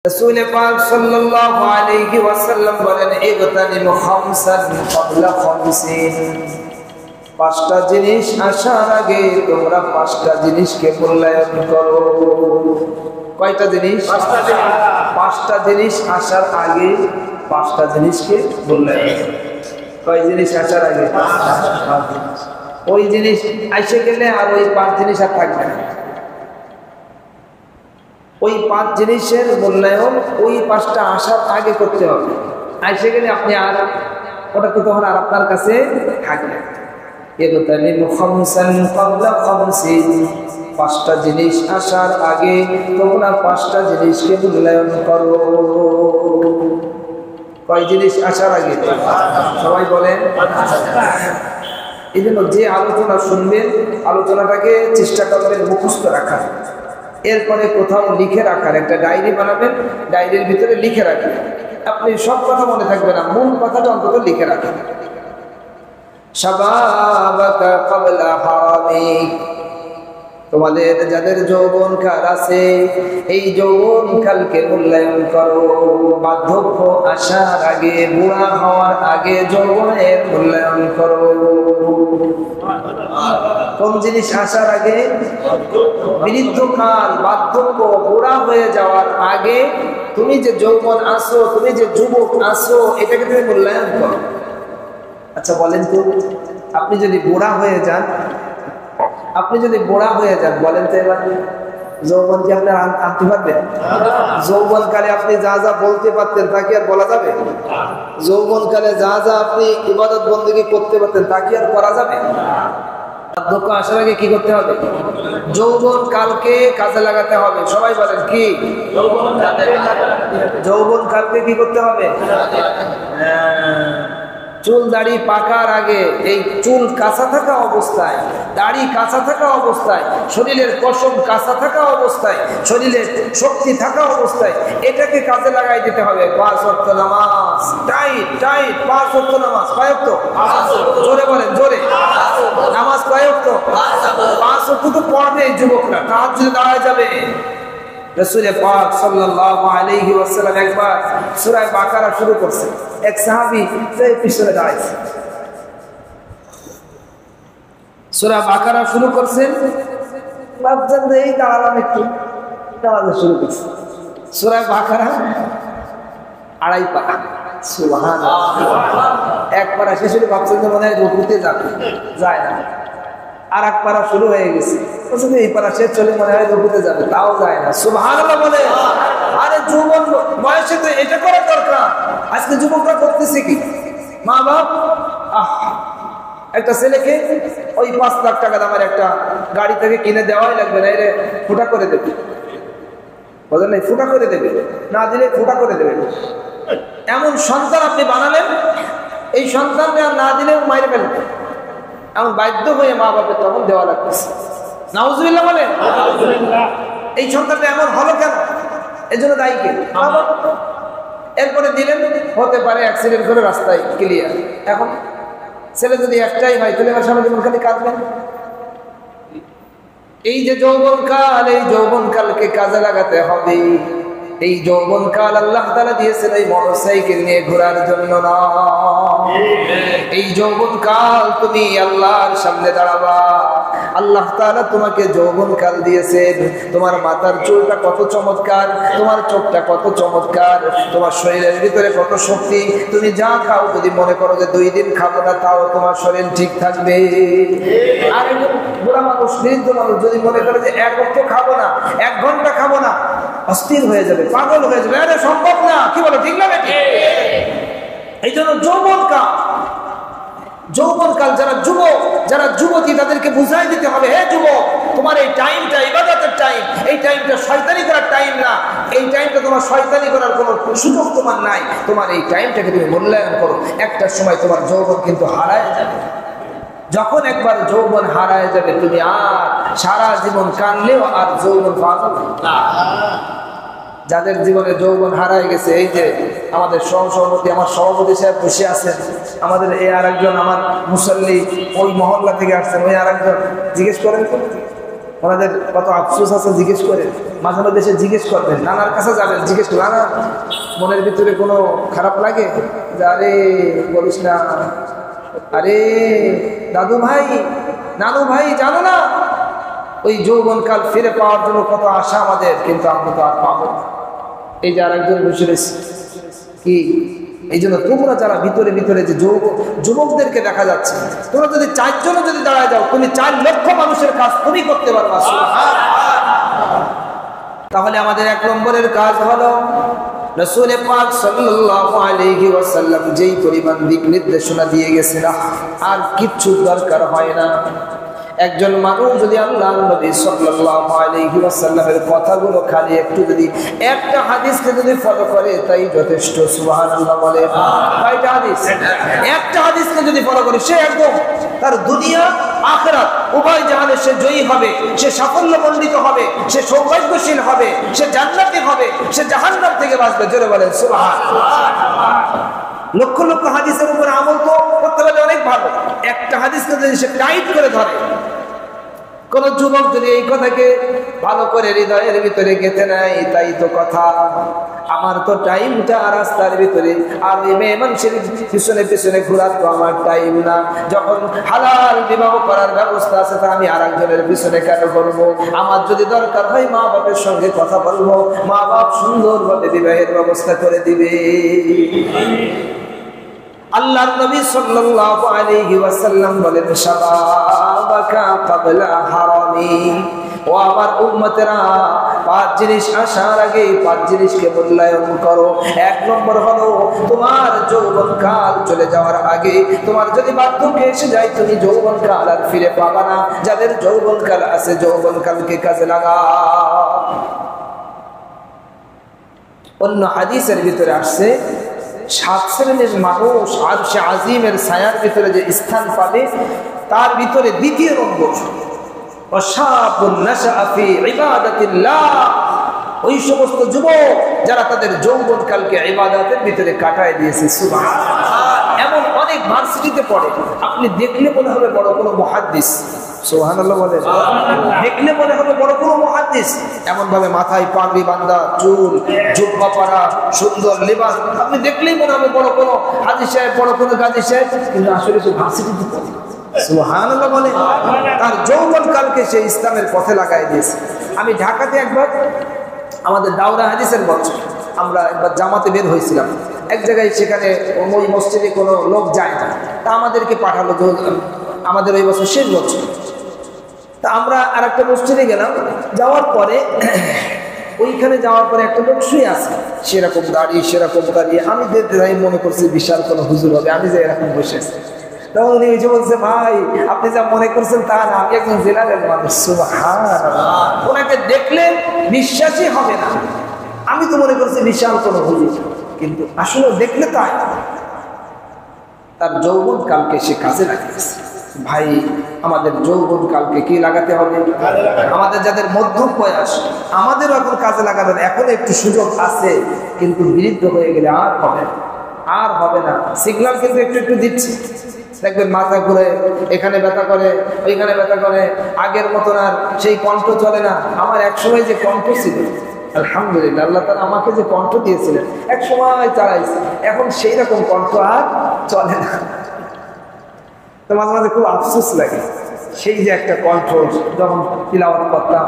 রাসূল পাক সাল্লাল্লাহু আলাইহি ওয়াসাল্লাম বলেন ইগতানিমু খামসান ক্বাবলা খামসিন, পাঁচটা জিনিস আসার আগে তোমরা পাঁচটা জিনিসকে মূল্যায়ন করো। কয়টা জিনিস? পাঁচটা জিনিস আসার আগে পাঁচটা জিনিসকে মূল্যায়ন। কয় জিনিস আসার আগে? ওই জিনিস এসে গেলে আর ওই পাঁচ জিনিস আর থাকবে না। ওই পাঁচ জিনিসের মূল্যায়ন ওই পাঁচটা আসার আগে করতে হবে। এসে গেলে আপনি আর ওটা তো তখন আর আপনার কাছে থাকবে। পাঁচটা জিনিস আসার আগে তোমরা পাঁচটা জিনিসকে মূল্যায়ন করো। কয় জিনিস আসার আগে? সবাই বলেন। এই জন্য যে আলোচনা শুনবেন আলোচনাটাকে চেষ্টা করবেন মুখস্থ রাখার, এরপরে কোথাও লিখে রাখার। একটা ডায়েরি বানাবেন, ডায়েরির ভিতরে লিখে রাখবেন। আপনি সব কথা মনে থাকবে না, মূল কথাটা অন্তত লিখে রাখেন। শাবাবাকা ক্বাবলা হারামিক, তোমাদের যাদের যৌবনকাল আছে এই যৌবনকালকে মূল্যায়ন করো। বার্ধক্য আসার আগে, বুড়া হওয়ার আগে যৌবনের মূল্যায়ন করো। কোন জিনিস আসার আগে? বৃদ্ধকাল, বার্ধক্য, বুড়া হয়ে যাওয়ার আগে তুমি যে যৌবন আসো, তুমি যে যুবক আসো, এটাকে তুমি মূল্যায়ন করো। আচ্ছা বলেন তো, আপনি যদি বুড়া হয়ে যান, বলেন তো এবার যৌবন কি আপনি আনতে পারবেন? যৌবনকালে আপনি যা যা বলতে পারতেন তা কি আর বলা যাবে? যৌবনকালে যা যা আপনি ইবাদত বন্দেগী করতে পারতেন তা কি আর করা যাবে? বার্ধক্য আসার আগে কি করতে হবে? যৌবন কালকে কাজে লাগাতে হবে। সবাই বলেন কি? যৌবন কালকে কি করতে হবে? চুল দাড়ি পাকার আগে, এই চুল কাঁচা থাকা অবস্থায়, দাড়ি কাঁচা থাকা অবস্থায়, শরীরের পশম কাঁচা থাকা অবস্থায়, শরীরের শক্তি থাকা অবস্থায় এটাকে কাজে লাগাই দিতে হবে। 5 ওয়াক্ত নামাজ, টাইট 5 ওয়াক্ত নামাজ। কয় ওয়াক্ত? জোরে বলেন, জোরে। নামাজ কয় ওয়াক্ত? 5 ওয়াক্ত তো পড়বে যুবকরা, তাহাজ্জুদে দাঁড়ায় যাবে। রাসূল পাক সাল্লাল্লাহু আলাইহি ওয়াসাল্লাম একবার সূরা বাকারা শুরু করছে, এক সাহাবী সেই পিছনে দাঁড়াইছে। সূরা বাকারা শুরু করছেন, ভাবছেন যে এই দাঁড়ালাম একটু, নামাজ শুরু করছে। সূরা বাকারা 2.5 পারা, সুবহানাল্লাহ। এক পারা শেষ হলে ভাবছেন যে মনে হয় রুকুতে যাবে, যায় না। আর এক পারা শুরু হয়ে গেছে, এই পারা শেষ চলে মনে হয় রুকুতে যাবে, তাও যায় না। সুবহানাল্লাহ বলে। আরে যুবক বয়সে তো এটা করার দরকার। আজকে যুবকরা করতেছে কি? মা বাপ একটা ছেলেকে ওই 5 লাখ টাকা দামের একটা গাড়ি থেকে কিনে দেওয়াই লাগবে না, এর ফুটা করে দেবে। বলেন না, ফুটা করে দেবে, না দিলে ফুটা করে দেবে। এমন সন্তান আপনি বানালেন, এই সন্তানকে না দিলেও মাইরে ফেলবে। এমন বাধ্য হয়ে মা বাপের তখন দেওয়া লাগতেছে। নাউজুবিল্লাহ বলেন। এই সন্তানটা এমন হলো কেন? এর জন্য দায়ী কে? মা বাপ। এরপরে দিলেন, হতে পারে অ্যাক্সিডেন্ট করে রাস্তায় ক্লিয়ার। এখন ছেলে যদি একটাই হয় তাহলে আমার সামনে জীবন খালি কাঁদবেন। এই যে যৌবনকাল, এই যৌবনকালকে কাজে লাগাতে হবে। এই যৌবনকাল আল্লাহ তাআলা দিয়েছেন এই মোটরসাইকেল নিয়ে ঘোরার জন্য না। এই যৌবনকাল তুমি আল্লাহর সামনে দাঁড়াবা। আল্লাহ তাআলা তোমাকে যৌবনকাল দিয়েছেন। তোমার মাথার চুলটা কত চমৎকার, তোমার চোখটা কত চমৎকার, তোমার শরীরের ভিতরে কত শক্তি। তুমি যা খাও, যদি মনে করো যে 2 দিন খাবো না, তাও তোমার শরীর ঠিক থাকবে। আর বুড়া মানুষ, বৃদ্ধ মানুষ যদি মনে করে যে 1 ওয়াক্ত খাবো না, 1 ঘন্টা খাবো না, অস্থির হয়ে যাবে, পাগল হয়ে যাবে। আরে সম্ভব না, কি বলো, ঠিক না নাকি? এই জন্য যৌবনকাল যারা যুবক, যারা যুবতী, তাদেরকে বুঝাই দিতে হবে, হে যুবক, তোমার এই টাইমটা ইবাদতের টাইম, এই টাইমটা শয়তানি করার টাইম না। এই টাইমটা তোমার শয়তানি করার কোনো সুযোগ তোমার নাই। তোমার এই টাইমটাকে তুমি মূল্যায়ন করো। একটা সময় তোমার যৌবন কিন্তু হারায় যাবে। যখন একবার যৌবন হারায় যাবে, তুমি আর সারা জীবন কানলেও আর যৌবন পাওয়া যাবে না। যাদের জীবনে যৌবন হারায় গেছে, এই যে আমাদের সহসভাপতি, আমার সভাপতি সাহেব বসে আছেন, আমাদের এই আর একজন আমার মুসল্লি ওই মহল্লা থেকে আসছেন, ওই আর একজন, জিজ্ঞেস করেন ওনাদের কত আফসোস আছে জিজ্ঞেস করে, মাঝে মাঝে দেশে জিজ্ঞেস করবেন, নানার কাছে যাবেন, জিজ্ঞেস করবেন নানা মনের ভিতরে কোনো খারাপ লাগে যে আরে বলিস না, আরে দাদু ভাই নানু ভাই জানো না ওই যৌবনকাল ফিরে পাওয়ার জন্য কত আশা আমাদের, কিন্তু আমরা তো আর পাবো না। এই যে আর একজন বসে রয়েছে কি, এই জন্য তোমরা যারা ভিতরে ভিতরে যে যুবকদেরকে দেখা যাচ্ছে, তোমরা যদি 4 জনও যদি দাঁড়ায় যাও, তুমি 4 লক্ষ মানুষের কাজ তুমি করতে পারবা। তাহলে আমাদের 1 নম্বরের কাজ হলো রাসূল পাক সাল্লাল্লাহু আলাইহি ওয়াসাল্লাম যেই পরিমাণ দিক নির্দেশনা দিয়ে গেছেন আর কিচ্ছু দরকার হয় না। একজন মানুষ যদি আল্লাহর নবী সাল্লাল্লাহু আলাইহি ওয়াসাল্লামের কথাগুলো খালি একটু যদি একটা হাদিসকে যদি ফলো করে তাই যথেষ্ট। সুবহানাল্লাহ বলে। কয়টা হাদিস? একটা হাদিসকে যদি ফলো করে সে একদম তার দুনিয়া আখিরাত উভয় জাহানে সে জয়ী হবে, সে সাফল্যমণ্ডিত হবে, সে সৌভাগ্যশীল হবে, সে জান্নাতি হবে, সে জাহান্নাম থেকে বাঁচবে। জোরে বলেন সুবহানাল্লাহ। লক্ষ লক্ষ হাদিসের উপরে আমল তো করতে পারলে অনেক ভালো, একটা হাদিসকে যদি সে টাইট করে ধরে। কোন যুবক যদি এই কথাকে ভালো করে হৃদয়ের ভিতরে গেঁথে নেয়, তাই তো কথা, আমার তো টাইমটা রাস্তার ভিতরে আর ওই মেয়ে মানুষের পিছনে পিছনে ঘোরার তো আমার টাইম না। যখন হালাল বিবাহ করার ব্যবস্থা আছে তা আমি আর একজনের পিছনে কেন করবো? আমার যদি দরকার হয় মা বাপের সঙ্গে কথা বলবো, মা বাপ সুন্দরভাবে বিবাহের ব্যবস্থা করে দিবে। আল্লাহর নবী সাল্লাল্লাহু আলাইহি ওয়াসাল্লাম বলেন শাবাবাকা ক্বাবলা হারামি। ও আমার উম্মতেরা, 5 জিনিস আসার আগে 5 জিনিসকে মূল্যায়ন করো। 1 নম্বর হলো তোমার যৌবনকাল চলে যাওয়ার আগে, তোমার যদি বার্ধক্য এসে যায় তুমি যৌবনকাল আর ফিরে পাবা না। যাদের যৌবনকাল আছে যৌবনকালকে কাজে লাগাও। অন্য হাদিসের ভিতরে আসছে 7 শ্রেণীর মানুষ আরশে আজিমের ছায়ার ভিতরে যে স্থান পাবে তার ভিতরে 2য় নম্বর ওয়াশাবুন নাশআ ফি ইবাদাতিল্লাহ। ওই সমস্ত যুবক যারা তাদের যৌবনকালকে ইবাদতের ভিতরে কাটায় দিয়েছে। সুবহানাল্লাহ। এমন অনেক ভার্সিটিতে পড়ে, আপনি দেখলে মনে হবে বড় কোনো মুহাদ্দিস। সুবহানাল্লাহ বলে। দেখলে মনে হবে বড় কোনো মুহাদ্দিস, এমন ভাবে মাথায় পাগড়ি বাঁধা, চুল জুব্বা পরা, সুন্দর লেবাস, আপনি দেখলেই মনে হবে বড় কোনো হাজী সাহেব, বড় কোনো গাজী সাহেব, কিন্তু আসলে সে ভার্সিটিতে পড়ে। সুবহানাল্লাহ বলে। তার যৌবনকালকে সে ইসলামের পথে লাগাই দিয়েছে। আমি ঢাকাতে একবার আমাদের দাওরা হাদিসের বছর আমরা একবার জামাতে বের হয়েছিলাম এক জায়গায়, সেখানে ওই মসজিদে কোনো লোক যায় না, তা আমাদেরকে পাঠালো। আমাদের ওই বছর শেষ বছর, তা আমরা আর একটা মসজিদে গেলাম। যাওয়ার পরে ওইখানে যাওয়ার পরে একটা লোক শুয়ে আছে, সেরকম দাঁড়িয়ে সেরকম দাঁড়িয়ে। আমি মনে করছি বিশাল কোনো হুজুর হবে, আমি যে এরকম বসে আছি। তখন উনি এসে বলছে, ভাই আপনি যা মনে করছেন তা না, আমি একজন জেলারের মানুষ। সুবহানাল্লাহ। ওনাকে দেখলে বিশ্বাসই হবে না, আমি তো মনে করছি বিশাল কোনো হুজুর, কিন্তু আসলে দেখলে তাই। তার যৌবনকালকে সে কাজে লাগিয়েছে। ভাই আমাদের যৌবনকালকে কি লাগাতে হবে? আমাদের যাদের মধ্যম বয়স, আমাদেরও এখন কাজে লাগানোর এখন একটু সুযোগ আছে, কিন্তু বিরুদ্ধ হয়ে গেলে আর হবে না, আর হবে না। সিগন্যাল কিন্তু একটু একটু দিচ্ছে, দেখবেন মাথা ঘুরে, এখানে ব্যথা করে, ওইখানে ব্যথা করে, আগের মতন আর সেই কণ্ঠ চলে না। আমার এক সময় যে কণ্ঠ ছিল, আলহামদুলিল্লাহ আল্লাহ তাআলা আমাকে যে কণ্ঠ দিয়েছিলেন এক সময় চালাইছে, এখন সেই রকম কণ্ঠ আর চলে না। তো মাঝে মাঝে খুব আফসোস লাগে, সেই যে একটা কণ্ঠ যখন তিলাওয়াত করতাম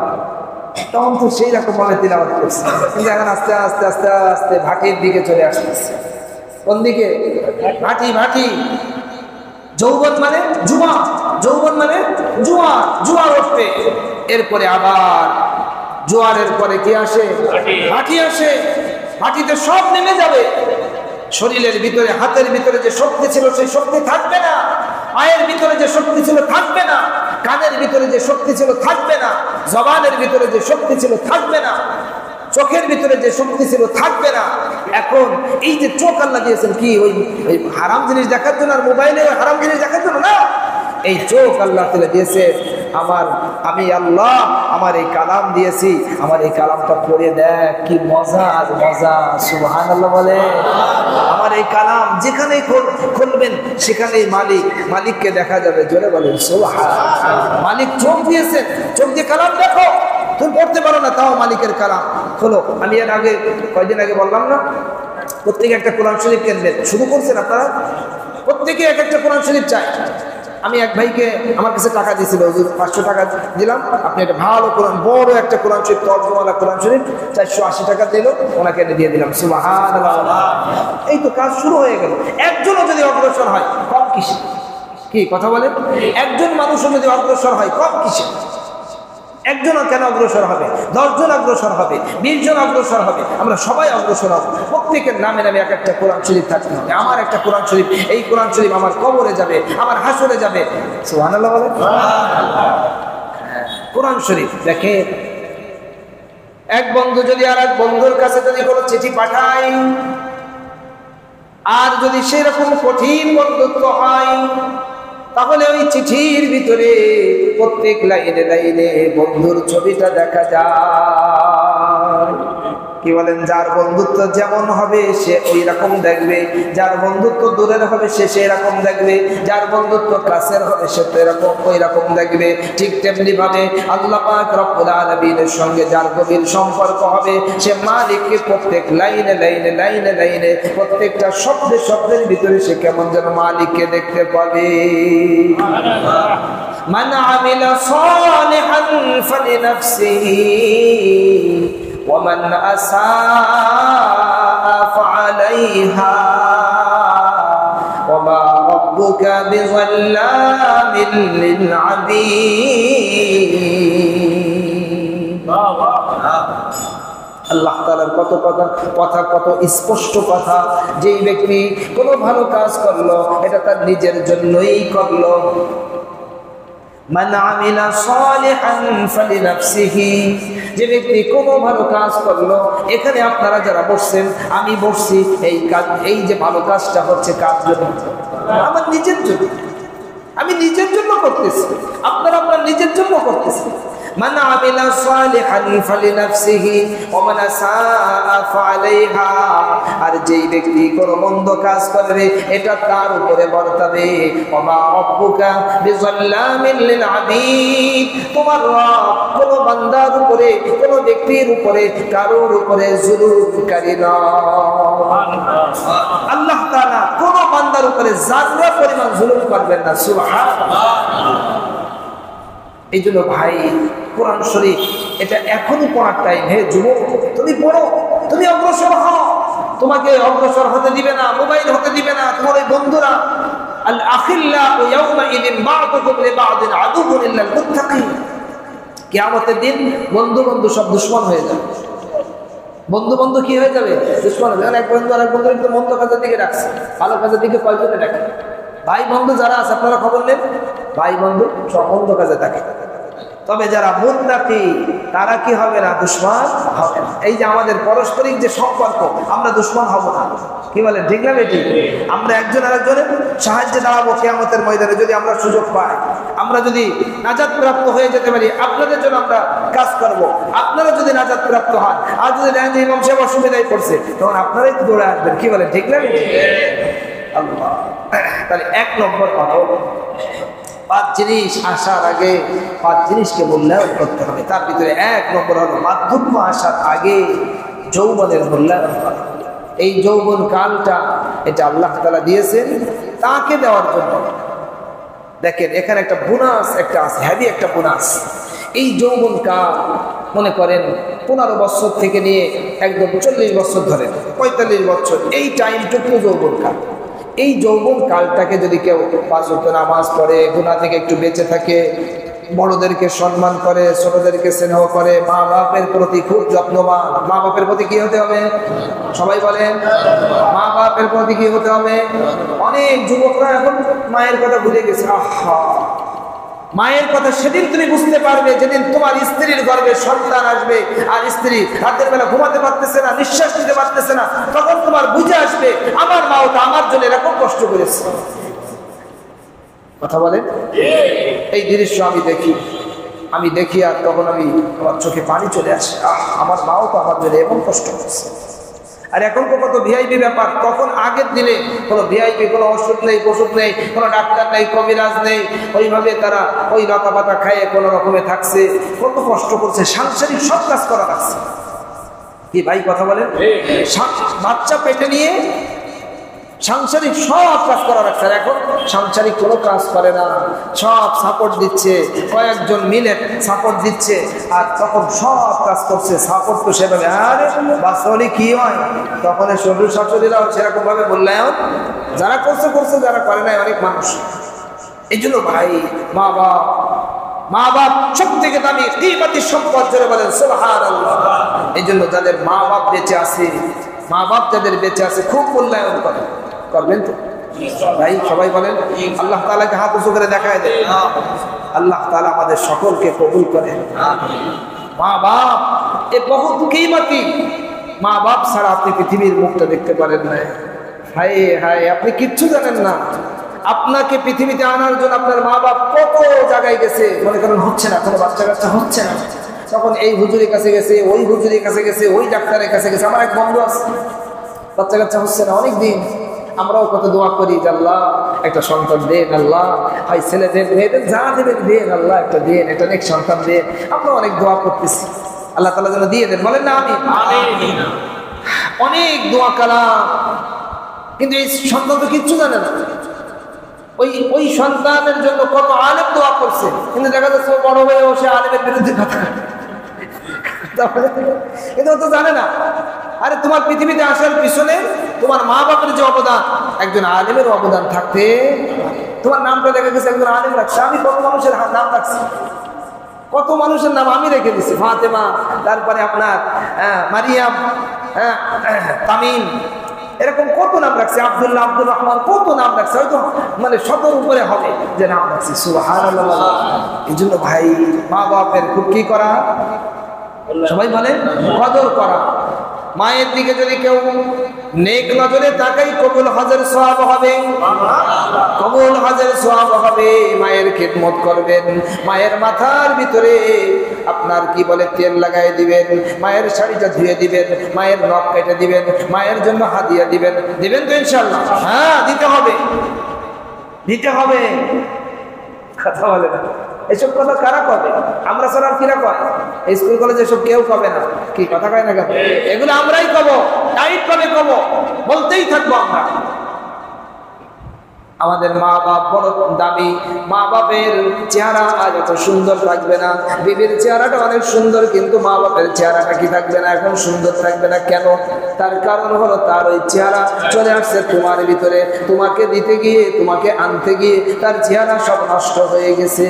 তখন তো সেই রকম ভাবে তিলাওয়াত করছি, কিন্তু এখন আস্তে আস্তে আস্তে আস্তে ভাটির দিকে চলে আসতেছে। কোন দিকে? ভাটি। ভাটি। যৌবন মানে জুয়া, যৌবন মানে জুয়া, জুয়া উঠবে, এরপরে আবার জোয়ারের পরে কি আসে? ভাটি আসে। ভাটিতে সব নেমে যাবে। শরীরের ভিতরে, হাতের ভিতরে যে শক্তি ছিল সেই শক্তি থাকবে না, পায়ের ভিতরে যে শক্তি ছিল থাকবে না, কানের ভিতরে যে শক্তি ছিল থাকবে না, জবানের ভিতরে যে শক্তি ছিল থাকবে না, চোখের ভিতরে যে শক্তি ছিল থাকবে না। এখন এই যে চোখ আল্লাহ দিয়েছেন কি ওই হারাম জিনিস দেখার জন্য, আর মোবাইলে হারাম জিনিস দেখার জন্য না, এই চোখ আল্লাহ তাআলা দিয়েছে আমি আল্লাহ আমার এই কালাম দিয়েছি, আমার এই কালামটা পড়ে দেখ কি মজা মজা। সুবহানাল্লাহ বলে। আমার এই কালাম যেখানেই খুলবেন সেখানেই মালিককে দেখা যাবে। জোরে বলেন সুবহানাল্লাহ। মালিক চোখ দিয়েছেন, চোখ দিয়ে কালাম দেখো। তুমি পড়তে পারো না, তাও মালিকের কালাম খোলো। আমি এর আগে কয়েকদিন আগে বললাম না, প্রত্যেকে একটা কোরআন শরীফ কিনবেন। শুরু করছেন আপনারা, প্রত্যেকে এক একটা কোরআন শরীফ চাই। আমি এক ভাইকে আমার কাছে টাকা দিয়েছিল, 500 টাকা দিলাম, আপনি একটা ভালো কোরআন, বড় একটা কোরআন শরীফ, তর্জমাওয়ালা কোরআন শরীফ 480 টাকা দিল, ওনাকে এনে দিয়ে দিলাম। সুবহানাল্লাহ। এই তো কাজ শুরু হয়ে গেল। একজনও যদি অগ্রসর হয় কম কিসে? কি কথা বলেন? একজন মানুষও যদি অগ্রসর হয় কম কিসে? একজনও কেন অগ্রসর হবে? 10 জন অগ্রসর হবে, 20 জন অগ্রসর হবে, আমরা সবাই অগ্রসর হব। প্রত্যেকের নামে নামে এক একটা কোরআন শরীফ থাকতে হবে। আমার একটা কোরআন শরীফ, এই কোরআন শরীফ আমার কবরে যাবে, আমার হাসরে যাবে। সুবহানাল্লাহ বলে। কোরআন শরীফ দেখে, এক বন্ধু যদি আর এক বন্ধুর কাছে যদি কোনো চিঠি পাঠায়, আর যদি সেরকম কঠিন বন্ধুত্ব হয়, তাহলে ওই চিঠির ভিতরে প্রত্যেক লাইনে লাইনে বন্ধুর ছবিটা দেখা যায়। কি বলেন? যার বন্ধুত্ব যেমন হবে সে ওই রকম দেখবে, যার বন্ধুত্ব দূরের হবে সে সেই রকম দেখবে, যার বন্ধুত্ব কাছের হবে সে তো এরকম ওই রকম দেখবে। ঠিক তেমনি ভাবে আল্লাহ পাক রব্বুল আলামিনের সঙ্গে যার গভীর সম্পর্ক হবে, সে মালিককে প্রত্যেক লাইনে লাইনে লাইনে লাইনে প্রত্যেকটা শব্দে শব্দের ভিতরে সে কেমন যেন মালিককে দেখতে পাবে। মান আমিলা সালিহান ফালিনাফসিহি ومن أساء فعليها وما ربك بظلام للعبيد। আল্লাহ তাআলার কত কথা কত স্পষ্ট কথা। যেই ব্যক্তি কোনো ভালো কাজ করলো এটা তার নিজের জন্যই করলো। মান আমিলা সালিহান ফালিনাফসিহি, যে ব্যক্তি কোনো ভালো কাজ করলো, এখানে আপনারা যারা বসছেন, আমি বসছি, এই কাজ, এই যে ভালো কাজটা হচ্ছে কার জন্য? আমার নিজের জন্য। আমি নিজের জন্য করতেছি, আপনারা আপনার নিজের জন্য করতেছেন। মান আমিলা সালিহান ফালিনাফসিহি ওয়া মান আসাআ ফাআলাইহা, আর যেই ব্যক্তি কোনো মন্দ কাজ করবে এটা তার উপরে বর্তাবে। ওয়া মা রাব্বুকা বিযাল্লামিল লিল আবিদ, তোমার রব কোনো বান্দার উপরে, কোনো ব্যক্তির উপরে, কারোর উপরে জুলুমকারী নয়। আল্লাহ তাআলা কোনো বান্দার উপরে যারা পরিমাণ জুলুম করবেন না। সুবহানাল্লাহ। এই জন্য ভাই, কোরআন শরীফ এটা এখনই পড়ার টাইম। হে যুবক, তুমি পড়ো, তুমি অগ্রসর হও। তোমাকে অগ্রসর হতে দিবে না, মোবাইল হতে দিবে না তোমার ওই বন্ধুরা। আল আখিল্লাউ ইয়াওমাইযিন বা'দুকুম লিবা'দিন আদুউন ইল্লাল মুত্তাকিন। কিয়ামতের দিন বন্ধু বন্ধু সব দুশমন হয়ে যাবে। বন্ধু বন্ধু কি হয়ে যাবে? দুশমন হয়ে যাবে। এক বন্ধু আর এক বন্ধুর কিন্তু মন্দ কাজের দিকে রাখছে, ভালো কাজের দিকে কয়জনে ডাকে? ভাই বন্ধু যারা আছে আপনারা খবর নেন, ভাই বন্ধু সব মন্দ কাজে থাকে। তবে যারা মুত্তাকি তারা কি হবে না? দুশমন হবে না। এই যে আমাদের পারস্পরিক যে সম্পর্ক, আমরা দুশমন হব না। কি বলেন? ঠিক না বেটি? আমরা একজন আরেকজনের সাহায্যে দাঁড়াবো কিয়ামতের ময়দানে। যদি আমরা সুযোগ পাই, আমরা যদি নাজাত প্রাপ্ত হয়ে যেতে পারি, আপনাদের জন্য আমরা কাজ করব। আপনারা যদি নাজাত প্রাপ্ত হন, আর যদি দেখেন যে ইমাম সাহেব অসুবিধায় পড়ছে, তখন আপনারাই তো দৌড়ে আসবেন। কি বলেন? ঠিক না বেটি? আল্লাহ। তাহলে 1 নম্বর কথা, 5 জিনিস আসার আগে 5 জিনিসকে মূল্যায়ন করতে হবে। তার ভিতরে 1 নম্বর হলো বার্ধক্য আসার আগে যৌবনের মূল্যায়ন করা। এই যৌবন কালটা এটা আল্লাহ তাআলা দিয়েছেন তাকে দেওয়ার জন্য। দেখেন এখানে একটা বোনাস একটা আছে, হেভি একটা বোনাস। এই যৌবন কাল মনে করেন 15 বছর থেকে নিয়ে একদম 40 বছর ধরে 45 বছর, এই টাইমটুকু যৌবন কাল। এই যৌবন কালটাকে যদি কেউ 5 ওয়াক্ত নামাজ পড়ে, গুনাহ থেকে একটু বেঁচে থাকে, বড়দেরকে সম্মান করে, ছোটদেরকে স্নেহ করে, মা বাপের প্রতি খুব যত্নবান। মা বাপের প্রতি কি হতে হবে? সবাই বলেন, মা বাপের প্রতি কি হতে হবে? অনেক যুবকরা এখন মায়ের কথা ভুলে গেছে। আহা, মায়ের কথা সেদিন তুমি বুঝতে পারবে যেদিন তোমার স্ত্রীর গর্ভে সন্তান আসবে, আর স্ত্রী রাতের বেলা ঘুমাতে পারতেছে না, নিঃশ্বাস নিতে পারতেছে না, তখন তোমার বুঝে আসবে আমার মাও তো আমার জন্য এরকম কষ্ট করেছে। কথা বলেন? এই দৃশ্য আমি দেখি। আমি দেখি আর তখন আমার চোখে পানি চলে আসে, আমার মাও তো আমার জন্য এমন কষ্ট করছে। আর এখন তো কত ভিআইপি ব্যাপার, তখন আগের দিনে কোনো ভিআইপি, কোনো ওষুধ নেই, ওষুধ নেই, কোনো ডাক্তার নেই, কবিরাজ নেই, ওইভাবে তারা ওই লতা পাতা খাইয়ে কোনো রকমে থাকছে, কত কষ্ট করছে, সাংসারিক সব কাজ করা লাগছে। কি ভাই কথা বলেন? বাচ্চা পেটে নিয়ে সাংসারিক সব কাজ করা রাখছে। আর এখন সাংসারিক কোনো কাজ করে না, সব সাপোর্ট দিচ্ছে, কয়েকজন মিলে সাপোর্ট দিচ্ছে, আর তখন সব কাজ করছে। সাপোর্ট তো সেভাবে, আরে বাস্তবে কি হয় তখন শ্বশুর শাশুড়িরাও সেরকম ভাবে মূল্যায়ন, যারা করছে করছে, যারা করে নাই অনেক মানুষ। এই জন্য ভাই মা বাপ সব থেকে দামি কিমতি সম্পদ, জোরে বলেন সুবহানাল্লাহ। এই জন্য যাদের মা বাপ বেঁচে আছে, মা বাপ যাদের বেঁচে আছে খুব মূল্যায়ন করবেন তো ভাই, সবাই বলেন আল্লাহ তাআলাকে হাত উঁচু করে দেখায় দেয়, আল্লাহ তাআলা আমাদের সকলকে কবুল করেন। মা বাপ এ বহুত কিমতি, মা বাপ ছাড়া আপনি পৃথিবীর মুখটা দেখতে পারেন না। হায় হায়, আপনি কিচ্ছু জানেন না। আপনাকে পৃথিবীতে আনার জন্য আপনার মা বাপ কত জায়গায় গেছে, মনে করেন হচ্ছে না, কোনো বাচ্চা কাচ্চা হচ্ছে না, তখন এই হুজুরের কাছে গেছে, ওই হুজুরের কাছে গেছে, ওই ডাক্তারের কাছে গেছে। আমার এক বন্ধু আছে, বাচ্চা কাচ্চা হচ্ছে না অনেক দিন, আমরাও কত দোয়া করি যে আল্লাহ একটা সন্তান দেন, আল্লাহ ভাই ছেলে দেন, মেয়েদের যা দেবেন দেন, আল্লাহ একটা দেন, একটা নেক সন্তান দেন। আমরা অনেক দোয়া করতেছি, আল্লাহ তাআলা যেন দিয়ে দেন, বলেন না আমিন। অনেক দোয়া কালাম, কিন্তু এই সন্তান তো কিচ্ছু জানে না। ওই সন্তানের জন্য কত আলেম দোয়া করছে, কিন্তু দেখা যাচ্ছে বড় হয়ে সে আলেমের বিরুদ্ধে কথা, কিন্তু ও তো জানে না। আরে তোমার পৃথিবীতে আসার পিছনে তোমার মা বাপের যে অবদান, একজন আলেমের অবদান থাকতে, তোমার নামটা দেখা গেছে একজন আলেম রাখছে। আমি কত মানুষের নাম রাখছি, কত মানুষের নাম আমি রেখে দিচ্ছি, ফাতেমা, তারপরে আপনার মারিয়াম, তামিম, এরকম কত নাম রাখছে, আব্দুল্লাহ, আব্দুর রহমান, কত নাম রাখছে, হয়তো মানে 100 উপরে হবে যে নাম রাখছি। সুবহানাল্লাহ। এই জন্য ভাই মা বাপের খুব কি করা, সবাই বলে কদর করা। মায়ের দিকে যদি কেউ নেক নজরে তাকাই, কবুল হজের সওয়াব হবে, কবুল হজের সওয়াব হবে। মায়ের খিদমত করবেন, মায়ের মাথার ভিতরে আপনার কি বলে তেল লাগাই দিবেন, মায়ের শাড়িটা ধুয়ে দিবেন, মায়ের নখ কেটে দিবেন, মায়ের জন্য হাদিয়া দিবেন, দিবেন তো ইনশাআল্লাহ? হ্যাঁ, দিতে হবে, দিতে হবে। কথা বলে না, এসব কথা কারা কবে? আমরা ছাড়া আর কিরা কয়? স্কুল কলেজে এসব কেউ কবে না, কি কথা কয় না কেন? এগুলো আমরাই কব, টাইট করে কব, বলতেই থাকবো আমরা। আমাদের মা বাপ বড় দামি, মা বাপের চেহারা আজ এত সুন্দর থাকবে না, বিবির চেহারাটা অনেক সুন্দর, কিন্তু মা বাপের চেহারাটা কি থাকবে না, এখন সুন্দর থাকবে না। কেন? তার কারণ হলো তার ওই চেহারা চলে আসছে তোমার ভিতরে, তোমাকে দিতে গিয়ে, তোমাকে আনতে গিয়ে তার চেহারা সব নষ্ট হয়ে গেছে।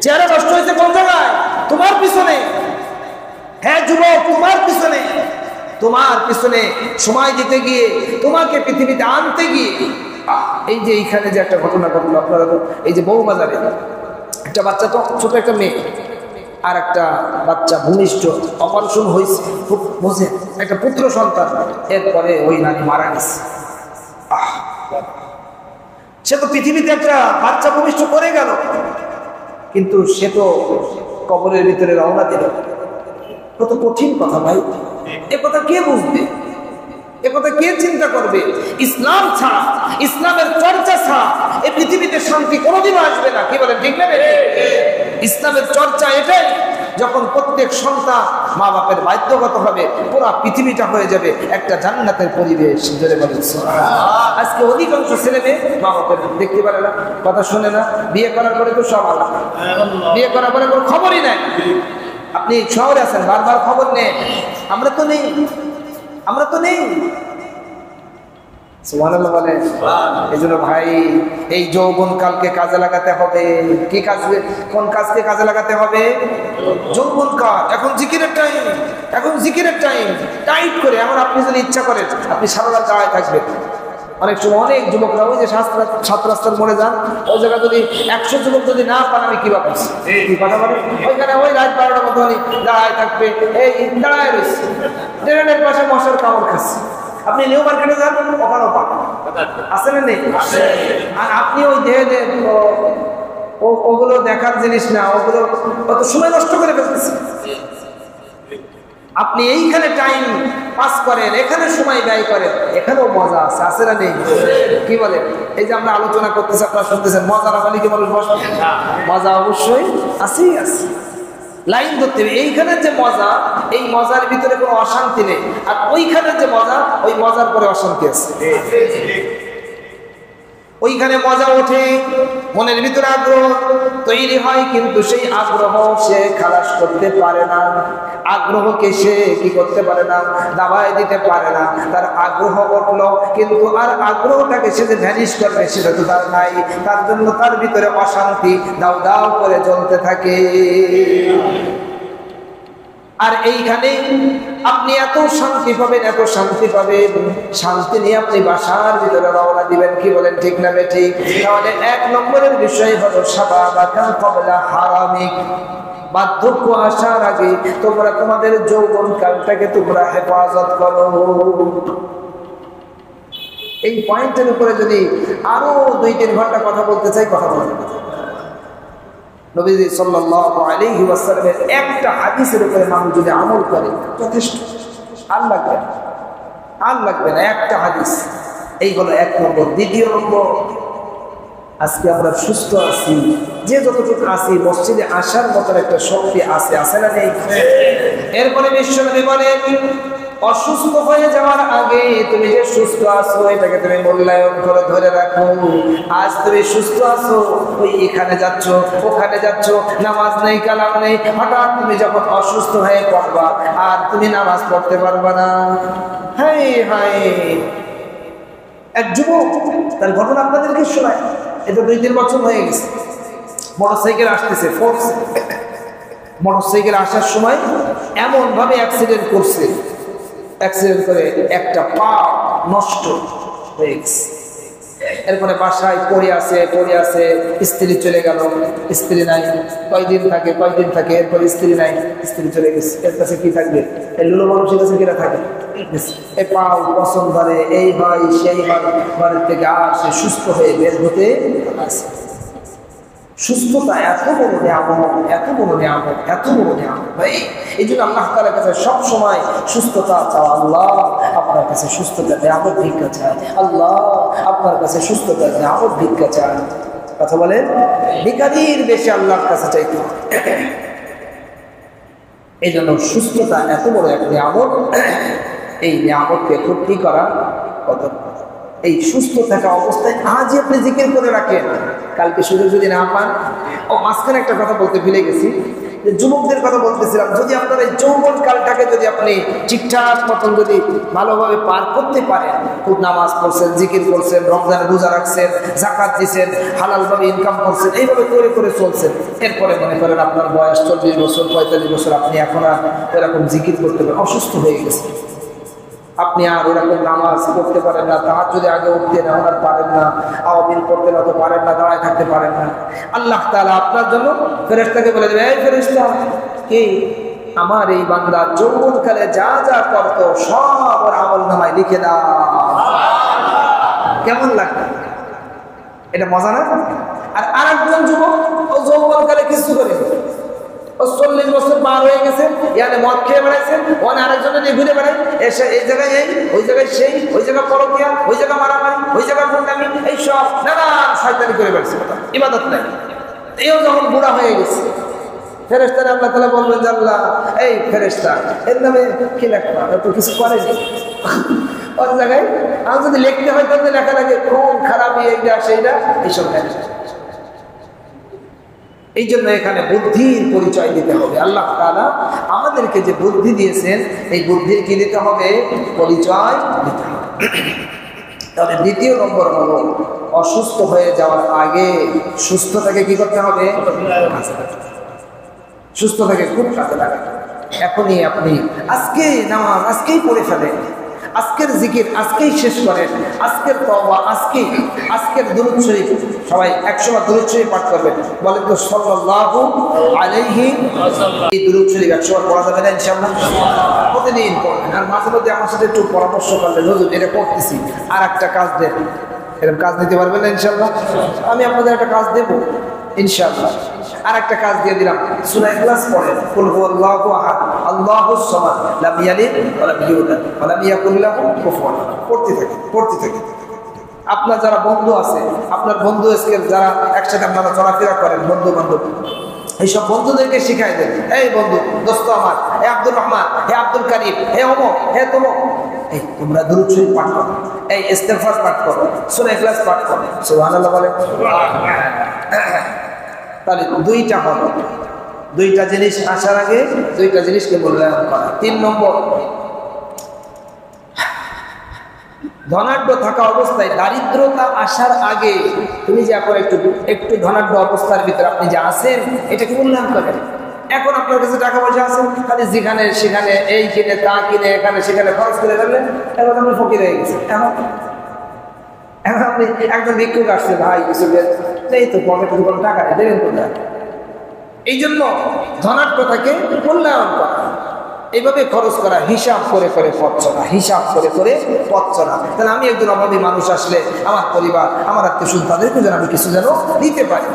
চেহারা নষ্ট হয়েছে কোন জায়গায়? তোমার পিছনে। হ্যাঁ যুবক, তোমার পিছনে, তোমার পিছনে সময় দিতে গিয়ে, তোমাকে পৃথিবীতে আনতে গিয়ে। এই যে এইখানে যে একটা ঘটনা ঘটলো, আপনারা তো এই যে বউবাজারে একটা বাচ্চা, তো ছোট একটা মেয়ে আর একটা বাচ্চা ভূমিষ্ঠ, অপারেশন হয়েছে, খুব বোঝে একটা পুত্র সন্তান, এরপরে ওই নারী মারা গেছে। সে তো পৃথিবীতে একটা বাচ্চা ভূমিষ্ঠ করে গেল, কিন্তু সে তো কবরের ভিতরে রওনা দিল। কত কঠিন কথা ভাই, এ কথা কে বুঝবে, এ কথা কে চিন্তা করবে? ইসলাম ছাড়া, ইসলামের চর্চা ছাড়া এই পৃথিবীতে শান্তি কোনোদিনও আসবে না। কি বলেন, ঠিক না? ইসলামের চর্চা এটাই, যখন প্রত্যেক সন্তান মা বাপের বাধ্যগত হবে, পুরো পৃথিবীটা হয়ে যাবে একটা জান্নাতের পরিবেশ। জোরে বলেন সুবহানাল্লাহ। আজকে অধিকাংশ ছেলে মেয়ে মা বাপের দেখতে পারে না, কথা শোনে না, বিয়ে করার পরে তো সব আলাদা, বিয়ে করার পরে কোনো খবরই নাই। আপনি শহরে আছেন, বারবার খবর নেন, আমরা তো নেই, আমরা তো নেই। সুবহানাল্লাহ বলেন। এই জন্য ভাই এই যৌবন কালকে কাজে লাগাতে হবে। কি কাজে, কোন কাজকে কাজে লাগাতে হবে? যৌবন কাল। এখন জিকিরের টাইম, এখন জিকিরের টাইম, টাইট করে। এখন আপনি যদি ইচ্ছা করেন আপনি সারা রাত দাঁড়ায় থাকবেন। অনেক সময় অনেক যুবকরা ওই যে সাত রাস্তার মোড়ে যান, ওই জায়গা যদি 100 যুবক যদি না পান, আমি কি ভাবছি, কি কথা বলি, ওইখানে ওই রাত 12টার মতো দাঁড়ায় থাকবে, এই দাঁড়ায় রয়েছে, ট্রেনের পাশে মশার কামড় খাচ্ছে। আপনি নিউ মার্কেটে যান, ওখানেও পান, আছে না নেই? আর আপনি ওই দেহে ওগুলো দেখার জিনিস না, ওগুলো কত সময় নষ্ট করে ফেলতেছে। আপনি এইখানে টাইম পাস করেন, এখানে সময় ব্যয় করেন, এখানেও মজা আছে, আছে না নেই? কি বলেন? এই যে আমরা আলোচনা করতেছি, আপনারা শুনতেছেন, মজা না বলে কি মানুষ বসবে? মজা অবশ্যই আছেই আছে। লাইন ধরতে হবে। এইখানের যে মজা, এই মজার ভিতরে কোনো অশান্তি নেই, আর ওইখানের যে মজা, ওই মজার পরে অশান্তি আছে। ওইখানে মজা ওঠে, মনের ভিতরে আগ্রহ তৈরি হয়, কিন্তু সেই আগ্রহ সে খালাস করতে পারে না। আগ্রহকে সে কি করতে পারে না? দাবায় দিতে পারে না। তার আগ্রহ উঠলো, কিন্তু আর আগ্রহটাকে সে যে ভ্যানিশ করবে সেটা তো তার নাই। তার জন্য তার ভিতরে অশান্তি দাউ দাউ করে জ্বলতে থাকে। আর এইখানে আপনি এত শান্তি পাবেন, এত শান্তি পাবেন, শান্তি নিয়ে আপনি বাসার ভিতরে রওনা দিবেন। কি বলেন, ঠিক না বেঠিক? তাহলে 1 নম্বরের বিষয় হলো শাবাবাকা ক্বাবলা হারামিক। বার্ধক্য আসার আগে তোমরা তোমাদের যৌবন কালটাকে তোমরা হেফাজত করো। এই পয়েন্টের উপরে যদি আরো 2-3 ঘন্টা কথা বলতে চাই, কথা বলতে নবীজি সাল্লাল্লাহু আলাইহি ওয়াসাল্লামের একটা হাদিসের উপরে মানুষ যদি আমল করে যথেষ্ট, আর লাগবে না একটা হাদিস। এই হলো 1 নম্বর। দ্বিতীয় নম্বর, আজকে আমরা সুস্থ আছি, যে যতটুকু আছি, মসজিদে আসার মতো একটা শক্তি আছে, আছে না নেই? এরপরে বিশ্বনবী বলেন, অসুস্থ হয়ে যাওয়ার আগে তুমি যে সুস্থ আছো এটাকে তুমি মূল্যায়ন করে ধরে রাখো। আজ তুমি সুস্থ আছো, ওই এখানে যাচ্ছ, ওখানে যাচ্ছ, নামাজ নেই, কালাম নেই, হঠাৎ তুমি যখন অসুস্থ হয়ে পড়বা আর তুমি নামাজ পড়তে পারবা না। হাই হাই, এক যুবক, তার ঘটনা আপনাদেরকে শোনায়। এটা 2-3 বছর হয়ে গেছে। মোটরসাইকেল আসতেছে, ফোর্স মোটরসাইকেল আসার সময় এমন ভাবে অ্যাক্সিডেন্ট করছে, অ্যাক্সিডেন্ট করে একটা পা নষ্ট হয়ে গেছে। এরপরে বাসায় পড়ে আছে, স্ত্রী চলে গেল, স্ত্রী নাই, কয়দিন থাকে, এরপরে স্ত্রী নাই, স্ত্রী চলে গেছে। এর কাছে কি থাকবে? এই লুলো মানুষের কাছে কিরা থাকে? এই পাও পছন্দ ধরে, এই হয় সেই হয়, বাড়ির থেকে আর সে সুস্থ হয়ে বের হতে আসে। সুস্থতা এত বড় নিয়ামত, এত বড় নিয়ামত, এত বড় নিয়ামত ভাই। এই জন্য আল্লাহ তাআলার কাছে সব সময় সুস্থতা চাও। আল্লাহ আপনার কাছে সুস্থতা নিয়ামত ভিক্ষা চায়, আল্লাহ আপনার কাছে সুস্থতা নিয়ামত ভিক্ষা চায়। কথা বলেন, ভিখারির বেশি আল্লাহর কাছে চাইতে হবে। এই জন্য সুস্থতা এত বড় এক নিয়ামত, এই নিয়ামতকে ফুর্তি করা কত। এই সুস্থ থাকা অবস্থায় আজই আপনি জিকির করে রাখেন, কালকে সুযোগ যদি না পান। মাঝখানে একটা কথা বলতে ভুলে গেছি, যে যুবকদের কথা বলতেছিলাম, যদি আপনার এই যৌবন কালটাকে যদি আপনি ঠিকঠাক মতন যদি ভালোভাবে পার করতে পারেন, খুব নামাজ পড়ছেন, জিকির করছেন, রমজানে রোজা রাখছেন, যাকাত দিচ্ছেন, হালালভাবে ইনকাম করছেন, এইভাবে করে করে চলছেন, এরপরে মনে করেন আপনার বয়স 40 বছর 45 বছর, আপনি এখন আর এরকম জিকির করতে পারেন, অসুস্থ হয়ে গেছে, আপনি আর এরকম নামাজ পড়তে পারেন না, তাহাজ্জুদে আগে উঠতেন এখন আর পারেন না, আওয়াবিল পড়তে না তো পারেন না, দাঁড়ায় থাকতে পারেন না। আল্লাহ তাআলা আপনার জন্য ফেরেশতাকে বলে দেবে, এই ফেরেশতা, কি আমার এই বান্দা যৌবনকালে যা যা করত সব ওর আমলনামায় লিখে দাও। কেমন লাগবে? এটা মজা না? আর আরেকজন যুবক, ও যৌবনকালে কিছু করে, ও 40 বছর পার হয়ে গেছে, ইয়ানে মদ খেয়ে বেড়াইছেন, ওখানে আরেকজনে নিয়ে ঘুরে বেড়াই, এসে এই জায়গায় এই, ওই জায়গায় সেই, ওই জায়গায় পরকিয়া, ওই জায়গায় মারামারি, ওই জায়গায় গুন্ডামি, এই সব নানান শয়তানি করে বেড়াচ্ছে, ইবাদত নাই। এও যখন বুড়া হয়ে গেছে, ফেরেশতারা আল্লাহ তাআলা বলবেন যে, আল্লাহ এই ফেরেশতা, এর নামে কি লেখবা? তো কিছু করেনি ওর জায়গায়। আর যদি লিখতে হয় তাহলে লেখা লাগে খুন খারাপ, এইটা সেইটা, এইসব লেখা। এই জন্য এখানে বুদ্ধির পরিচয় দিতে হবে। আল্লাহ তাআলা আমাদেরকে যে বুদ্ধি দিয়েছেন, এই বুদ্ধির কি দিতে হবে? পরিচয় দিতে হবে। তাহলে 2 নম্বর হলো, অসুস্থ হয়ে যাওয়ার আগে সুস্থতাকে কি করতে হবে? সুস্থতাকে খুব কাজে লাগাতে। এখনই আপনি আজকেই নামাজ আজকেই পড়ে ফেলেন, আজকের জিকির আজকেই শেষ করেন, আজকের তওবা আজকের দুরূদ শরীফ, সবাই 100 বার দুরূদ শরীফ পাঠ করবেন। বলেন তো সাল্লাল্লাহু আলাইহি ওয়াসাল্লাম। এই দুরূদ শরীফ 100 বার পড়া যাবে না ইনশাআল্লাহ? প্রতিদিন পড়বেন। আর মাঝে মধ্যে আমার সাথে একটু পরামর্শ করলেন, হুজুর এটা করতেছি, আর একটা কাজ দেন, এরকম কাজ নিতে পারবেন না ইনশাআল্লাহ? আমি আপনাদের একটা কাজ দেব, ইনশাআল্লাহ। আর একটা কাজ দিয়ে দিলাম, সূরা ইখলাস পড়েন, কুল হুয়াল্লাহু আহাদ আল্লাহুস সামাদ লাম ইয়ালিদ ওয়া লাম ইউলাদ ওয়া লাম ইয়াকুল লাহু কুফুয়ান আহাদ। পড়তে থাকে। আপনার যারা বন্ধু আছে, আপনার বন্ধু আজকে যারা একসাথে আপনারা চলাফেরা করেন, বন্ধু বান্ধব, এইসব বন্ধুদেরকে শিখাই দেন, এই বন্ধু, দোস্ত আমার, হে আব্দুর রহমান, হে আব্দুল কারিম, হে অমুক, হে তমুক, এই তোমরা দুরূদ শরীফ পাঠ করো, এই ইস্তেগফার পাঠ করো, সূরা ইখলাস পাঠ করো, সুবহানাল্লাহ বলেন। তাহলে দুইটা হলো, দুইটা জিনিস আসার আগে দুইটা জিনিসকে মূল্যায়ন করা। 3 নম্বর, ধনাঢ্য থাকা অবস্থায় দারিদ্রতা আসার আগে তুমি যে এখন একটু ধনাঢ্য অবস্থার ভিতরে আপনি যে আছেন, এটাকে মূল্যায়ন করেন। এখন আপনার কাছে টাকা পয়সা আছে, খালি যেখানে সেখানে এই কিনে তা কিনে এখানে সেখানে খরচ করে ফেললেন, এখন আপনি ফকির হয়ে গেছেন। এখন আপনি একজন ভিক্ষুক আসছে, ভাই কিছু এই তো পকেটে কোনো টাকা নেই, দেবেন কোথায়? এই জন্য ধনাঢ্যতাকে মূল্যায়ন করা, এইভাবে খরচ করা, হিসাব করে করে পথ চলা, হিসাব করে করে পথ চলা। তাহলে আমি একজন অভাবী মানুষ আসলে আমার পরিবার, আমার আত্মীয় তাদেরকে যেন আমি কিছু যেন দিতে পারি,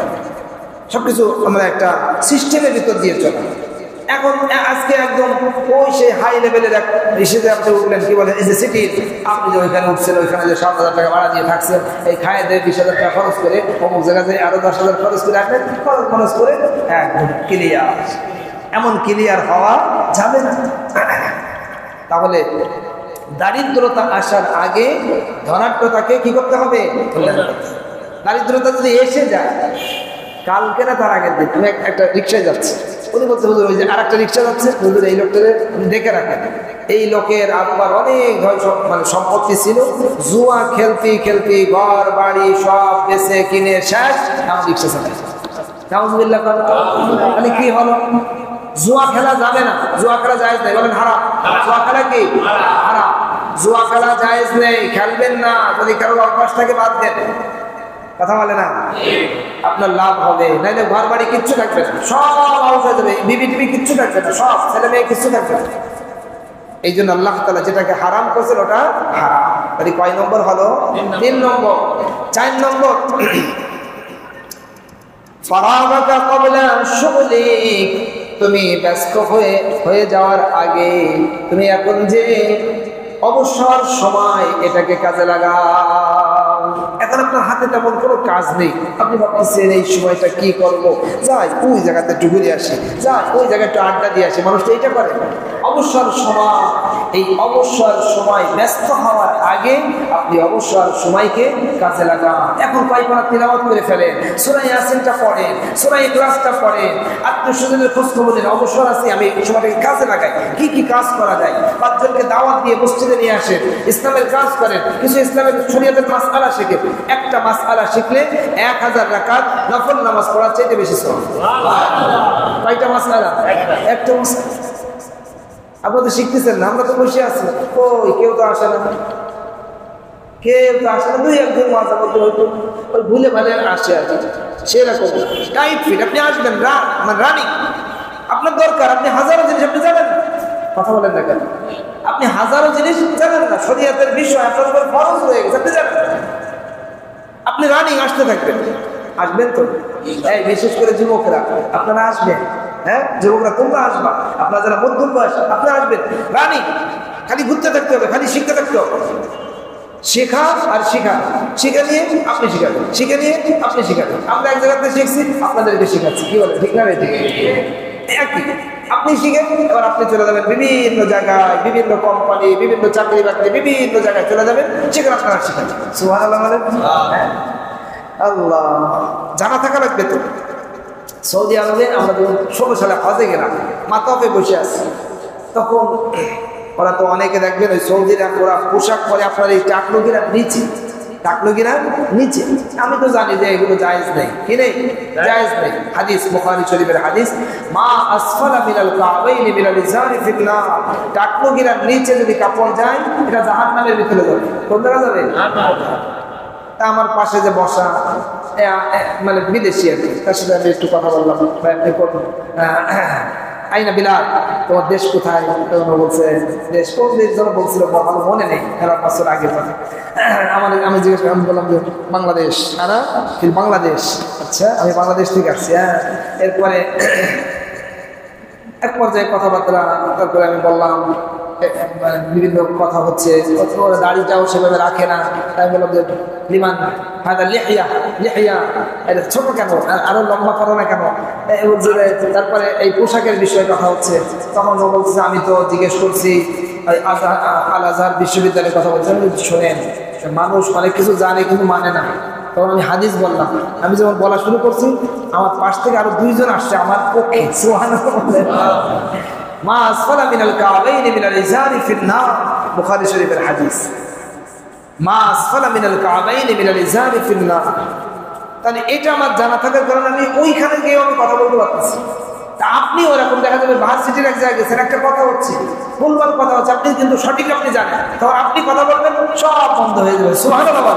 সবকিছু আমরা একটা সিস্টেমের ভিতর দিয়ে চলা। এখন আজকে একদম ওই সেই হাই লেভেলের এক হিসেবে আপনি উঠলেন, কি বলে, এই যে সিটির, আপনি যে ওইখানে উঠছেন, ওইখানে যে 7,000 টাকা ভাড়া দিয়ে থাকছেন, এই খায় দেয় 20,000 টাকা খরচ করে, অমুক জায়গায় আরো 10,000 খরচ করে আসবেন, খরচ করে একদম ক্লিয়ার। এমন ক্লিয়ার হওয়া যাবে না। তাহলে দারিদ্রতা আসার আগে ধনাঢ্যতাকে কি করতে হবে? দারিদ্রতা যদি এসে যায়, কালকে না তার আগের দিন, আমি একটা রিক্সায় যাচ্ছি, উনি বলছে হুজুর ওই যে আর একটা রিক্সা যাচ্ছে, হুজুর এই লোকটাকে দেখে রাখেন, এই লোকের আব্বার অনেক মানে সম্পত্তি ছিল, জুয়া খেলতে খেলতে ঘর বাড়ি সব বেচে কিনে শেষ, আমার রিক্সা চালায়। নাউজুবিল্লাহ। তাহলে কি হলো? জুয়া খেলা যাবে না, জুয়া খেলা জায়েজ নেই, বলেন হারাম। জুয়া খেলা কি হারাম, জুয়া খেলা জায়েজ নেই, খেলবেন না। যদি কারোর অভ্যাসটাকে বাদ দেন, কথা বলে না, আপনার লাভ হবে। নাইলে ঘর বাড়ি কিচ্ছু থাকবে না, সব আউট হয়ে যাবে, বিবি টিবি কিচ্ছু থাকবে না, সব ছেলে মেয়ে কিচ্ছু থাকবে না। এই জন্য আল্লাহ তাআলা যেটাকে হারাম করেছেন ওটা হারাম। তাহলে কয় নম্বর হলো? 3 নম্বর। 4 নম্বর, ফারাগাকা ক্বাবলা শুগলিক, তুমি ব্যস্ত হয়ে যাওয়ার আগে তুমি এখন যে অবসর সময় এটাকে কাজে লাগাও। এখন আপনার হাতে তেমন কোনো কাজ নেই, আপনি ভাবতেছেন এই সময়টা কি করব, যাই ওই জায়গাতে একটু ঘুরে আসি, যাই ওই জায়গায় একটু আড্ডা দিয়ে আসি। মানুষ তো এইটা করে। অবসর সময়, এই অবসর সময় ব্যস্ত হওয়ার আগে আপনি অবসর সময়কে কাজে লাগান। এখন কয়েকবার তিলাওয়াত করে ফেলেন, সূরা ইয়াসিনটা পড়েন, সূরা ইখলাসটা পড়েন, আত্মীয়-স্বজনের খোঁজ খবর নিন, অবসর আছে আমি সময়টাকে কাজে লাগাই। কি কি কাজ করা যায়? 5 জনকে দাওয়াত দিয়ে মসজিদে নিয়ে আসেন, ইসলামের কাজ করেন, কিছু ইসলামের শরীয়তের মাসআলা শিখেন। একটা মাসআলা শিখলে 1000 রাকাত নফল নামাজ পড়ার চাইতে বেশি সওয়াব। কয়টা মাসআলা? একটা মাসআলা। আপনারা তো শিখতেছেন না, আমরা তো বসে আছি, ওই কেউ তো আসে না, কেউ তো আসে না। 2-1 মাস মধ্যে হয়তো ওই ভুলে ভালে আসে আর কি, সেরকম টাইট ফিট। আপনি আসবেন রানিং, আপনার দরকার, আপনি হাজারো জিনিস আপনি জানেন না, কথা বলেন না কেন? আপনি হাজারো জিনিস জানেন না, শরীয়তের বিষয় আপনার উপর ফরজ হয়ে গেছে, আপনি জানেন না। আপনি রানিং আসতে থাকবেন, আসবেন তো। এই বিশেষ করে যুবকরা আপনারা আসবেন, হ্যাঁ যুবকরা তোমরা আসবা, আপনারা যারা মধ্যম বয়স আপনারা আসবেন। রানিং, খালি ঘুরতে থাকতে হবে, খালি শিখতে থাকতে হবে। শেখা আর শিখা, শিখে নিয়ে আপনি শিখাবেন, শিখে নিয়ে আপনি শিখাবেন। আমরা এক জায়গাতে শিখছি, আপনাদেরকে শিখাচ্ছি, কি বলে ঠিক না? ঠিক একই। আপনি শিখেন, এবার আপনি চলে যাবেন বিভিন্ন জায়গায়, বিভিন্ন কোম্পানি, বিভিন্ন চাকরি বাকরি, বিভিন্ন জায়গায় চলে যাবেন, সেখানে আপনারা শিখাচ্ছেন। সুবহানাল্লাহ বলেন। আল্লাহ, জানা থাকা লাগবে তো। সৌদি আরবে আমরা যখন 16 সালে হজে গেলাম, মাতাফে বসে আছি, তখন ওরা তো অনেকে দেখবেন ওই সৌদিরা ওরা পোশাক পরে আপনার এই টাকলুগিরা নিচে, টাকলুগিরা নিচে। আমি তো জানি যে এগুলো জায়েজ নেই, কি নেই? জায়েজ নেই। হাদিস বুখারী শরীফের হাদিস, মা আসফালা মিনাল কাবাইনি মিনাল ইজারি ফিন্নার, টাকলুগিরা নিচে যদি কাপড় যায় এটা জাহান্নামের ভিতরে যাবে। কোন জায়গা যাবে? আমার পাশে যে বসা মানে বিদেশি আর কি, তার সাথে আমি একটু কথা বললাম, ভাই আপনি আইনা বিলাল, তোমার দেশ কোথায়? বলছে দেশ কোন দেশ যেন বলছিল, ভালো মনে নেই, 11 বছর আগে কথা। আমি জিজ্ঞেস করে আমি বললাম যে বাংলাদেশ। না বাংলাদেশ, আচ্ছা আমি বাংলাদেশ থেকে আসছি। হ্যাঁ, এরপরে এক পর্যায়ে কথাবার্তা, তারপরে আমি বললাম বিভিন্ন কথা হচ্ছে, দাড়িটাও সেভাবে রাখে না। তাই বললাম যে লিমান লেহিয়া লেহিয়া, এটা ছোট কেন, আরো লম্বা করো না কেন? তারপরে এই পোশাকের বিষয়ে কথা হচ্ছে, তখন ও বলছে আমি তো জিজ্ঞেস করছি আল আজহার বিশ্ববিদ্যালয়ের কথা বলছি। শোনেন, মানুষ অনেক কিছু জানে কিন্তু মানে না। তখন আমি হাদিস বললাম। আমি যখন বলা শুরু করছি, আমার পাশ থেকে আরো 2 জন আসছে আমার পক্ষে। মা আসফালা মিনাল কাবাইনি মিনাল ইজারি ফিন নার, বুখারী শরীফের হাদিস। মা আসফালা মিনাল কাবাইনি মিনাল ইজারি ফিন নার। তাহলে এটা আমার জানা থাকার কারণে আমি ওইখানে গিয়ে আমি কথা বলতে পারতেছি। তা আপনি ওরকম দেখা যাবে ভার্সিটির এক জায়গায় গেছেন, একটা কথা হচ্ছে, ভুলভাল কথা হচ্ছে, আপনি কিন্তু সঠিক আপনি জানেন, তখন আপনি কথা বলবেন, সব বন্ধ হয়ে যাবে। সুবহানাল্লাহ।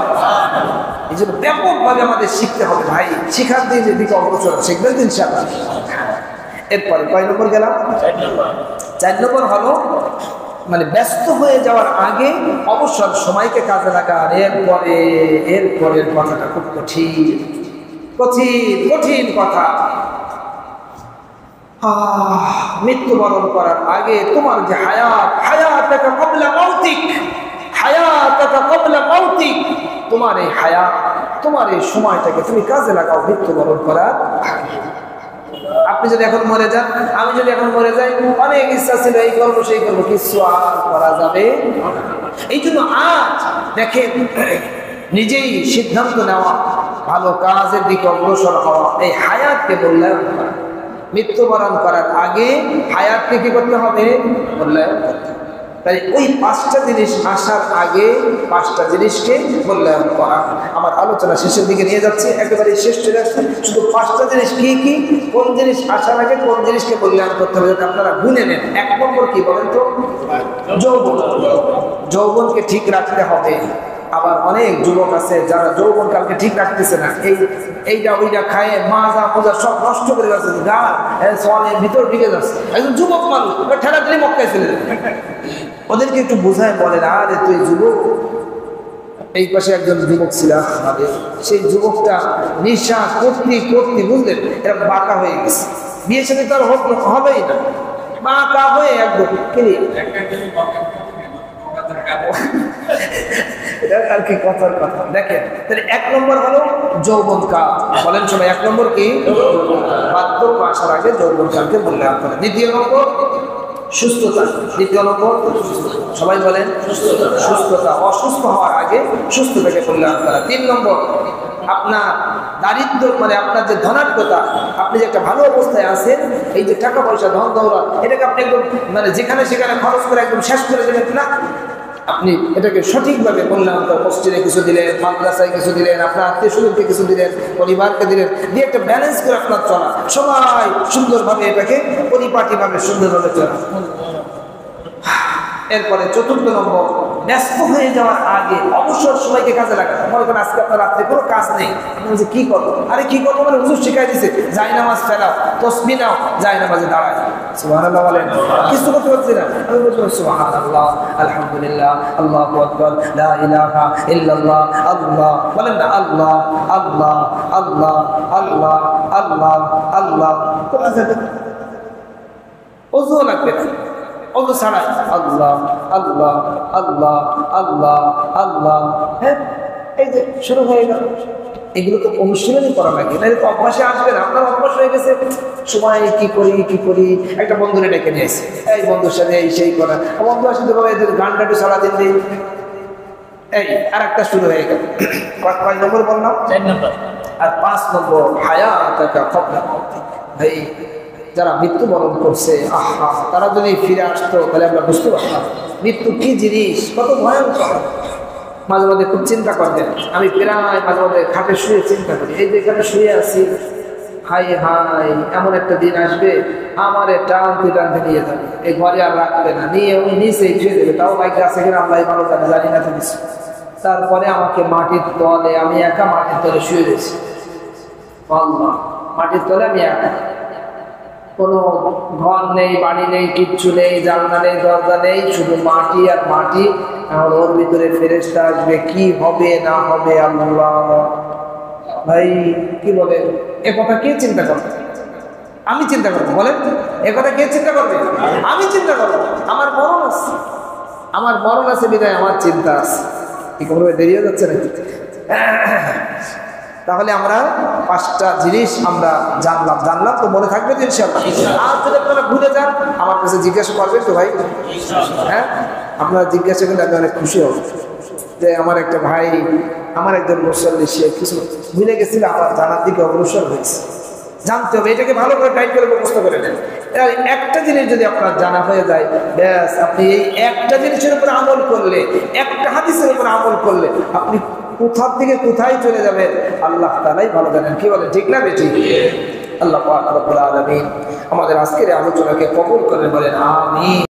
এই জন্য ব্যাপকভাবে আমাদের শিখতে হবে ভাই, শিখার দিকে অগ্রসর শিখবেন ইনশাআল্লাহ। এরপরে কয় নম্বর গেলাম? 4 নম্বর হলো মানে ব্যস্ত হয়ে যাওয়ার আগে অবসর সময়কে কাজে লাগান। এরপরের কথাটা খুব কঠিন কঠিন কঠিন কথা। মৃত্যুবরণ করার আগে তোমার যে হায়াতাকা ক্বাবলা মাউতিক, হায়াতাকা ক্বাবলা মাউতিক, তোমার এই হায়াত, তোমার এই সময়টাকে তুমি কাজে লাগাও মৃত্যুবরণ করার আগে। আপনি যদি এখন মরে যান, আমি যদি এখন মরে যাই, অনেক ইচ্ছা ছিল এই করবো সেই করবো, কিছু আর করা যাবে। এই জন্য আজ দেখেন, নিজেই সিদ্ধান্ত নেওয়া, ভালো কাজের দিকে অগ্রসর হওয়া, এই হায়াতকে মূল্যায়ন করা। মৃত্যুবরণ করার আগে হায়াতকে কি করতে হবে? মূল্যায়ন করতে হবে। তাই ওই 5টা জিনিস আসার আগে 5টা জিনিসকে মূল্যায়ন করা। আমার আলোচনা শেষের দিকে নিয়ে যাচ্ছে, একেবারে শেষ চলে আসছে। শুধু 5টা জিনিস কি কি, কোন জিনিস আসার আগে কোন জিনিসকে মূল্যায়ন করতে হবে, যাতে আপনারা গুনে নেন। 1 নম্বর কি বলেন তো? যৌবন। যৌবনকে ঠিক রাখতে হবে। আবার অনেক যুবক আছে যারা যৌবন কালকে ঠিক রাখতেছে না, এইটা ওইটা খায়, মাজা মোজা সব নষ্ট করে যাচ্ছে, গাল সনের ভিতর ঢুকে যাচ্ছে। একজন যুবক মানুষ ঠেলাঠেলি মক্কায় চলে যাবে। ওদেরকে একটু বোঝায়, বলেন আরে তুই যুবক। এই পাশে একজন যুবক ছিল আমাদের, সেই যুবকটা নেশা করতে করতে বুঝলেন এরা বাঁকা হয়ে গেছে, বিয়ে সাথে তার হবেই না, বাঁকা হয়ে একদম আর কি কথার কথা। দেখেন তাহলে 1 নম্বর হলো যৌবন কাল। বলেন সবাই 1 নম্বর কি? বার্ধক্য আসার আগে যৌবন কালকে মূল্যায়ন করা। 2 নম্বর সুস্থতা। 2 নম্বর সবাই বলেন সুস্থতা। অসুস্থ হওয়ার আগে সুস্থতাকে মূল্যায়ন করা। 3 নম্বর আপনার দারিদ্র, মানে আপনার যে ধনাঢ্যতা, আপনি যে একটা ভালো অবস্থায় আছেন, এই যে টাকা পয়সা ধন দৌলত, এটাকে আপনি একদম মানে যেখানে সেখানে খরচ করে একদম শেষ করে দেবেন না। আপনি এটাকে সঠিকভাবে মূল্যায়ন করেন। মসজিদে কিছু দিলেন, মাদ্রাসায় কিছু দিলেন, আপনার আত্মীয়-স্বজনকে কিছু দিলেন, পরিবারকে দিলেন, দিয়ে একটা ব্যালেন্স করে আপনার চলা, সবাই সুন্দরভাবে এটাকে পরিপাটিভাবে সুন্দরভাবে চলা। এরপরে 4 নম্বর, ব্যস্ত হয়ে যাওয়ার আগে অবসর সময়কে কাজে লাগান। মনে করেন আজকে আপনার রাত্রে কোনো কাজ নেই, আপনি বলছেন কি করবো? আরে কি করবো মানে হুজুর শিখাই দিছে, জায়নামাজ ফেলাও, তসবিহ নাও, জায়নামাজে দাঁড়ায়। সুবহানাল্লাহ বলেন। কিছু করতে পারছি না, আমি বলছি সুবহানাল্লাহ, আলহামদুলিল্লাহ, আল্লাহু আকবার, লা ইলাহা ইল্লাল্লাহ, আল্লাহ। বলেন না আল্লাহ আল্লাহ আল্লাহ আল্লাহ আল্লাহ আল্লাহ। ওযু লাগবে না, ওযু ছাড়াই আল্লাহ আল্লাহ আল্লাহ আল্লাহ আল্লাহ। হ্যাঁ, এই যে শুরু হয়ে গেল। এগুলো তো অনুশীলনই করা লাগে, না তো অভ্যাসে আসবে না। আপনার অভ্যাস হয়ে গেছে, সময় কি করি। একটা বন্ধুরে ডেকে নিয়ে এসে, এই বন্ধুর সাথে এই সেই করা, বন্ধু আসলে বাবা এদের গানটা একটু সারাদিন দিই, এই আর একটা শুরু হয়ে গেল। কয় নম্বর বললাম? 4 নম্বর। আর 5 নম্বর হায়াতাকা ক্বাবলা মাউতিক। ভাই যারা মৃত্যুবরণ করছে, আহা, তারা যদি ফিরে আসতো তাহলে আমরা বুঝতে পারতাম মৃত্যু কি জিনিস, কত ভয়ঙ্কর। মাঝে মাঝে খুব চিন্তা করতেন, আমি প্রায় মাঝে মাঝে খাটে শুয়ে চিন্তা করি, এই যে এখানে শুয়ে আছি, হাই হাই এমন একটা দিন আসবে আমার টানতে নিয়ে যাবে, এই ঘরে আর রাখবে না, নিয়ে ওই নিচেই ছুঁয়ে দেবে। তাও বাইক আছে কিনা আল্লাহ ভালো জানি না তো কিছু। তারপরে আমাকে মাটির তলে, আমি একা মাটির তলে শুয়ে রয়েছি, আল্লাহ, মাটির তলে আমি একা, কোনো ঘর নেই, বাড়ি নেই, কিচ্ছু নেই, জানলা নেই, দরজা নেই, শুধু মাটি আর মাটি। আর ওর ভিতরে ফেরেশতা আসবে, কি হবে না হবে আল্লাহ। ভাই কি বলেন, এ কথা কে চিন্তা করবে? আমি চিন্তা করবো, বলেন এ কথা কে চিন্তা করবে? আমি চিন্তা করবো। আমার মরণ আছে, আমার মরণ আছে বিদায় আমার চিন্তা আছে। কি করবে, দেরি হয়ে যাচ্ছে নাকি? তাহলে আমরা 5টা জিনিস আমরা জানলাম তো মনে থাকবে তো ইনশাআল্লাহ। আর যদি আপনারা ভুলে যান আমার কাছে জিজ্ঞাসা করবেন তো ভাই, হ্যাঁ আপনারা জিজ্ঞাসা করলে আমি অনেক খুশি হব যে আমার একটা ভাই, আমার একজন মুসল্লি, সে কিছু ভুলে গেছিল, আমার জানার দিকে অগ্রসর হয়েছে। জানতে হবে, এটাকে ভালো করে টাইপ করে মুখস্থ করে নেন। একটা জিনিস যদি আপনার জানা হয়ে যায়, ব্যাস আপনি এই একটা জিনিসের উপর আমল করলে, একটা হাদিসের উপর আমল করলে আপনি কোথা থেকে কোথায় চলে যাবেন আল্লাহ তাআলাই ভালো জানেন। কি বলেন, ঠিক না বেঠিক? আল্লাহ পাক রব্বুল আলামিন আমাদের আজকের আলোচনাকে কবুল করে বলেন আমিন।